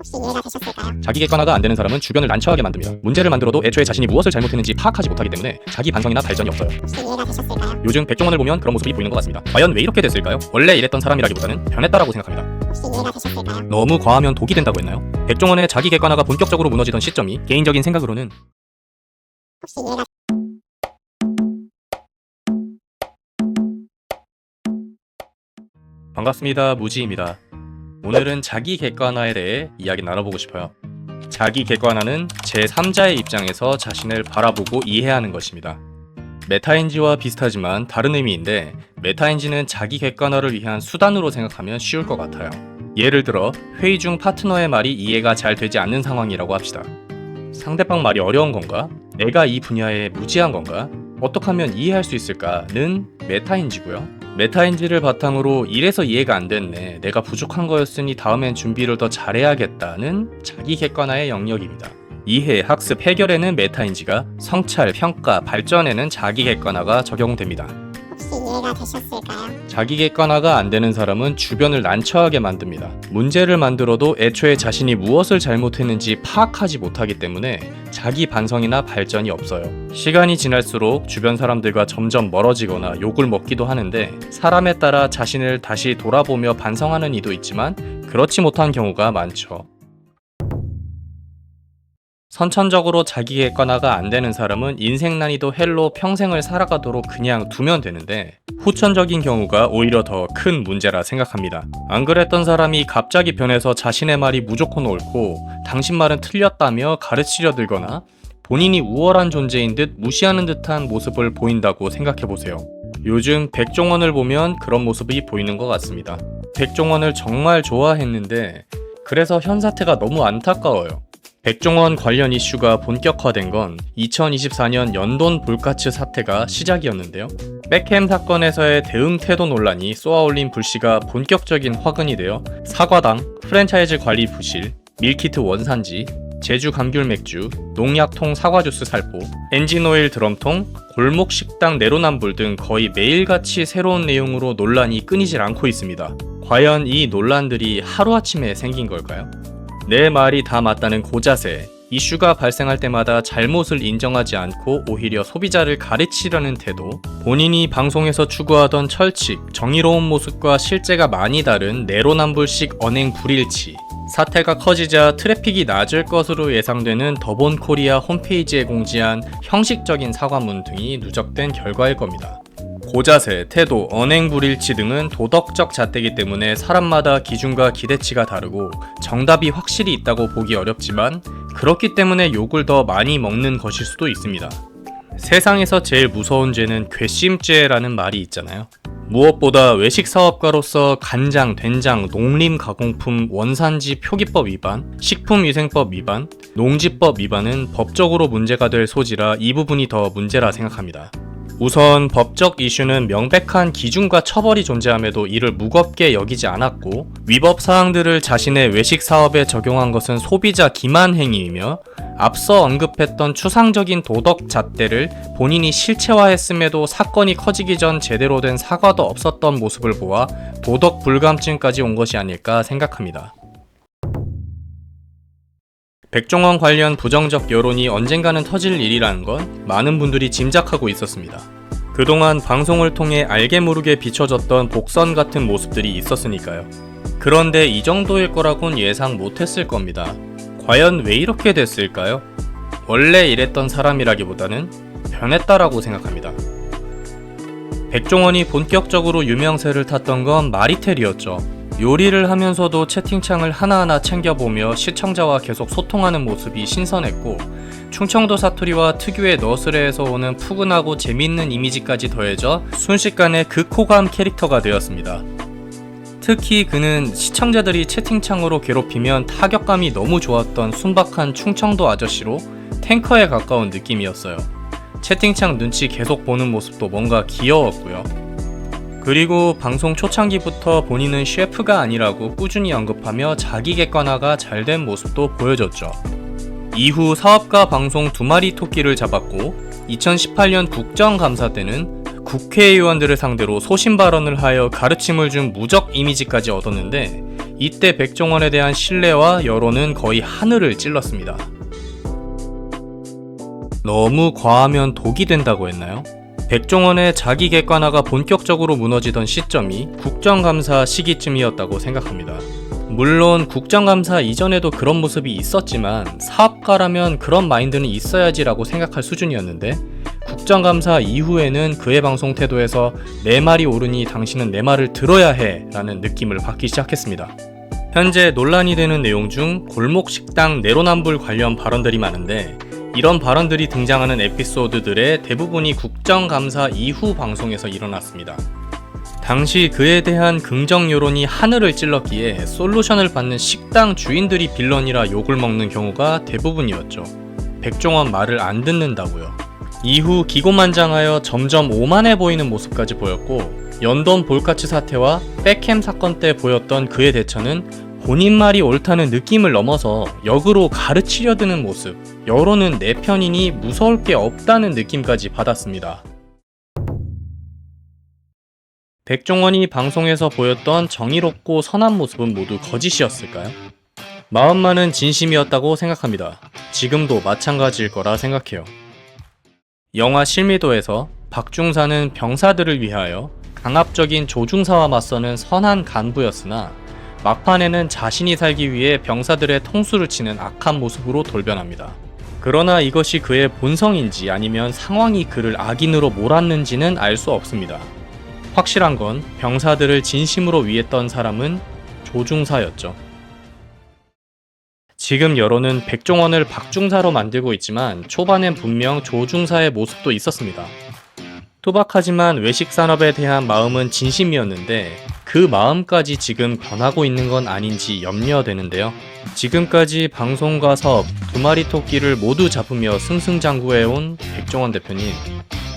혹시 이해가 되셨을까요? 자기 객관화가 안 되는 사람은 주변을 난처하게 만듭니다. 문제를 만들어도 애초에 자신이 무엇을 잘못했는지 파악하지 못하기 때문에 자기 반성이나 발전이 없어요. 혹시 이해가 되셨을까요? 요즘 백종원을 보면 그런 모습이 보이는 것 같습니다. 과연 왜 이렇게 됐을까요? 원래 이랬던 사람이라기보다는 변했다라고 생각합니다. 혹시 이해가 되셨을까요? 너무 과하면 독이 된다고 했나요? 백종원의 자기 객관화가 본격적으로 무너지던 시점이 개인적인 생각으로는 혹시 이해가 반갑습니다. 무지입니다. 오늘은 자기 객관화에 대해 이야기 나눠보고 싶어요. 자기 객관화는 제3자의 입장에서 자신을 바라보고 이해하는 것입니다. 메타인지와 비슷하지만 다른 의미인데, 메타인지는 자기 객관화를 위한 수단으로 생각하면 쉬울 것 같아요. 예를 들어 회의 중 파트너의 말이 이해가 잘 되지 않는 상황이라고 합시다. 상대방 말이 어려운 건가? 내가 이 분야에 무지한 건가? 어떻게 하면 이해할 수 있을까는 메타인지고요. 메타인지를 바탕으로 이래서 이해가 안 됐네, 내가 부족한 거였으니 다음엔 준비를 더 잘해야겠다는 자기 객관화의 영역입니다. 이해, 학습, 해결에는 메타인지가, 성찰, 평가, 발전에는 자기 객관화가 적용됩니다. 혹시 이해가 되셨을까요? 자기 객관화가 안 되는 사람은 주변을 난처하게 만듭니다. 문제를 만들어도 애초에 자신이 무엇을 잘못했는지 파악하지 못하기 때문에 자기 반성이나 발전이 없어요. 시간이 지날수록 주변 사람들과 점점 멀어지거나 욕을 먹기도 하는데, 사람에 따라 자신을 다시 돌아보며 반성하는 이도 있지만 그렇지 못한 경우가 많죠. 선천적으로 자기 객관화가 안 되는 사람은 인생 난이도 헬로 평생을 살아가도록 그냥 두면 되는데, 후천적인 경우가 오히려 더 큰 문제라 생각합니다. 안 그랬던 사람이 갑자기 변해서 자신의 말이 무조건 옳고 당신 말은 틀렸다며 가르치려 들거나 본인이 우월한 존재인 듯 무시하는 듯한 모습을 보인다고 생각해보세요. 요즘 백종원을 보면 그런 모습이 보이는 것 같습니다. 백종원을 정말 좋아했는데 그래서 현 사태가 너무 안타까워요. 백종원 관련 이슈가 본격화된 건 2024년 연돈 볼가츠 사태가 시작이었는데요. 백햄 사건에서의 대응 태도 논란이 쏘아올린 불씨가 본격적인 화근이 되어 사과당, 프랜차이즈 관리 부실, 밀키트 원산지, 제주 감귤 맥주, 농약통 사과주스 살포, 엔진오일 드럼통, 골목 식당 내로남불 등 거의 매일같이 새로운 내용으로 논란이 끊이질 않고 있습니다. 과연 이 논란들이 하루아침에 생긴 걸까요? 내 말이 다 맞다는 고자세, 이슈가 발생할 때마다 잘못을 인정하지 않고 오히려 소비자를 가르치려는 태도, 본인이 방송에서 추구하던 철칙, 정의로운 모습과 실제가 많이 다른 내로남불식 언행 불일치, 사태가 커지자 트래픽이 낮을 것으로 예상되는 더본코리아 홈페이지에 공지한 형식적인 사과문 등이 누적된 결과일 겁니다. 고자세, 태도, 언행불일치 등은 도덕적 잣대이기 때문에 사람마다 기준과 기대치가 다르고 정답이 확실히 있다고 보기 어렵지만, 그렇기 때문에 욕을 더 많이 먹는 것일 수도 있습니다. 세상에서 제일 무서운 죄는 괘씸죄라는 말이 있잖아요. 무엇보다 외식사업가로서 간장, 된장, 농림 가공품 원산지 표기법 위반, 식품위생법 위반, 농지법 위반은 법적으로 문제가 될 소지라 이 부분이 더 문제라 생각합니다. 우선 법적 이슈는 명백한 기준과 처벌이 존재함에도 이를 무겁게 여기지 않았고, 위법 사항들을 자신의 외식 사업에 적용한 것은 소비자 기만 행위이며, 앞서 언급했던 추상적인 도덕 잣대를 본인이 실체화했음에도 사건이 커지기 전 제대로 된 사과도 없었던 모습을 보아 도덕 불감증까지 온 것이 아닐까 생각합니다. 백종원 관련 부정적 여론이 언젠가는 터질 일이라는 건 많은 분들이 짐작하고 있었습니다. 그동안 방송을 통해 알게 모르게 비춰졌던 복선 같은 모습들이 있었으니까요. 그런데 이 정도일 거라곤 예상 못했을 겁니다. 과연 왜 이렇게 됐을까요? 원래 이랬던 사람이라기보다는 변했다라고 생각합니다. 백종원이 본격적으로 유명세를 탔던 건 마리텔이었죠. 요리를 하면서도 채팅창을 하나하나 챙겨보며 시청자와 계속 소통하는 모습이 신선했고, 충청도 사투리와 특유의 너스레에서 오는 푸근하고 재밌는 이미지까지 더해져 순식간에 극호감 캐릭터가 되었습니다. 특히 그는 시청자들이 채팅창으로 괴롭히면 타격감이 너무 좋았던 순박한 충청도 아저씨로 탱커에 가까운 느낌이었어요. 채팅창 눈치 계속 보는 모습도 뭔가 귀여웠고요. 그리고 방송 초창기부터 본인은 셰프가 아니라고 꾸준히 언급하며 자기 객관화가 잘 된 모습도 보여줬죠. 이후 사업가 방송 2마리 토끼를 잡았고, 2018년 국정감사 때는 국회의원들을 상대로 소신 발언을 하여 가르침을 준 무적 이미지까지 얻었는데 이때 백종원에 대한 신뢰와 여론은 거의 하늘을 찔렀습니다. 너무 과하면 독이 된다고 했나요? 백종원의 자기 객관화가 본격적으로 무너지던 시점이 국정감사 시기쯤이었다고 생각합니다. 물론 국정감사 이전에도 그런 모습이 있었지만 사업가라면 그런 마인드는 있어야지라고 생각할 수준이었는데 국정감사 이후에는 그의 방송 태도에서 내 말이 옳으니 당신은 내 말을 들어야 해 라는 느낌을 받기 시작했습니다. 현재 논란이 되는 내용 중 골목식당 내로남불 관련 발언들이 많은데 이런 발언들이 등장하는 에피소드들의 대부분이 국정감사 이후 방송에서 일어났습니다. 당시 그에 대한 긍정 여론이 하늘을 찔렀기에 솔루션을 받는 식당 주인들이 빌런이라 욕을 먹는 경우가 대부분이었죠. 백종원 말을 안 듣는다고요. 이후 기고만장하여 점점 오만해 보이는 모습까지 보였고 연돈 볼카치 사태와 백햄 사건 때 보였던 그의 대처는 본인 말이 옳다는 느낌을 넘어서 역으로 가르치려 드는 모습, 여론은 내 편이니 무서울 게 없다는 느낌까지 받았습니다. 백종원이 방송에서 보였던 정의롭고 선한 모습은 모두 거짓이었을까요? 마음만은 진심이었다고 생각합니다. 지금도 마찬가지일 거라 생각해요. 영화 실미도에서 박중사는 병사들을 위하여 강압적인 조중사와 맞서는 선한 간부였으나 막판에는 자신이 살기 위해 병사들의 통수를 치는 악한 모습으로 돌변합니다. 그러나 이것이 그의 본성인지 아니면 상황이 그를 악인으로 몰았는지는 알 수 없습니다. 확실한 건 병사들을 진심으로 위했던 사람은 조중사였죠. 지금 여론은 백종원을 박중사로 만들고 있지만 초반엔 분명 조중사의 모습도 있었습니다. 투박하지만 외식산업에 대한 마음은 진심이었는데 그 마음까지 지금 변하고 있는 건 아닌지 염려되는데요. 지금까지 방송과 사업, 두 마리 토끼를 모두 잡으며 승승장구해온 백종원 대표님,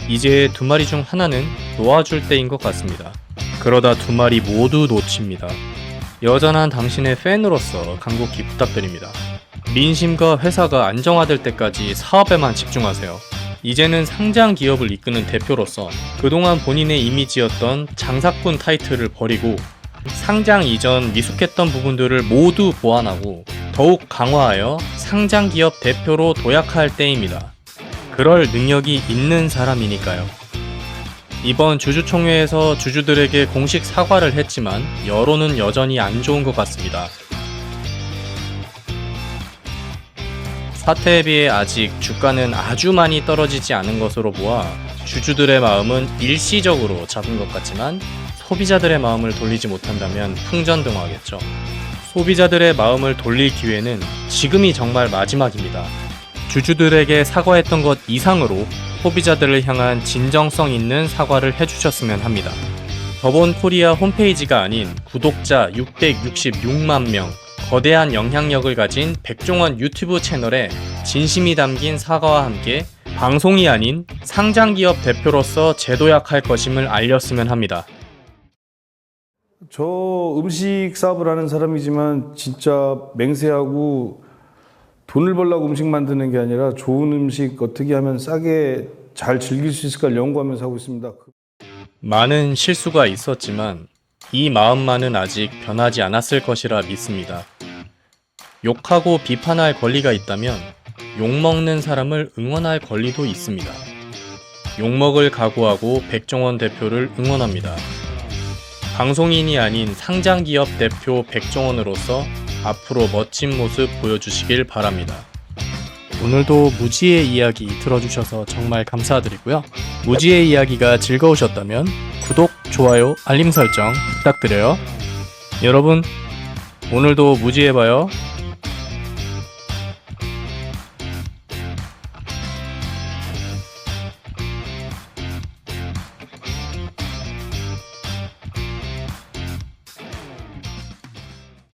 이제 두 마리 중 하나는 놓아줄 때인 것 같습니다. 그러다 두 마리 모두 놓칩니다. 여전한 당신의 팬으로서 간곡히 부탁드립니다. 민심과 회사가 안정화될 때까지 사업에만 집중하세요. 이제는 상장 기업을 이끄는 대표로서 그동안 본인의 이미지였던 장사꾼 타이틀을 버리고 상장 이전 미숙했던 부분들을 모두 보완하고 더욱 강화하여 상장 기업 대표로 도약할 때입니다. 그럴 능력이 있는 사람이니까요. 이번 주주총회에서 주주들에게 공식 사과를 했지만 여론은 여전히 안 좋은 것 같습니다. 사태에 비해 아직 주가는 아주 많이 떨어지지 않은 것으로 보아 주주들의 마음은 일시적으로 잡은 것 같지만 소비자들의 마음을 돌리지 못한다면 풍전등화하겠죠. 소비자들의 마음을 돌릴 기회는 지금이 정말 마지막입니다. 주주들에게 사과했던 것 이상으로 소비자들을 향한 진정성 있는 사과를 해주셨으면 합니다. 더본코리아 홈페이지가 아닌 구독자 666만 명, 거대한 영향력을 가진 백종원 유튜브 채널에 진심이 담긴 사과와 함께 방송이 아닌 상장기업 대표로서 재도약할 것임을 알렸으면 합니다. 저 음식 사업을 하는 사람이지만 진짜 맹세하고 돈을 벌려고 음식 만드는 게 아니라 좋은 음식 어떻게 하면 싸게 잘 즐길 수 있을까를 연구하면서 하고 있습니다. 많은 실수가 있었지만 이 마음만은 아직 변하지 않았을 것이라 믿습니다. 욕하고 비판할 권리가 있다면 욕먹는 사람을 응원할 권리도 있습니다. 욕먹을 각오하고 백종원 대표를 응원합니다. 방송인이 아닌 상장기업 대표 백종원으로서 앞으로 멋진 모습 보여주시길 바랍니다. 오늘도 무지의 이야기 들어주셔서 정말 감사드리고요. 무지의 이야기가 즐거우셨다면 구독, 좋아요, 알림 설정 부탁드려요. 여러분, 오늘도 무지해봐요.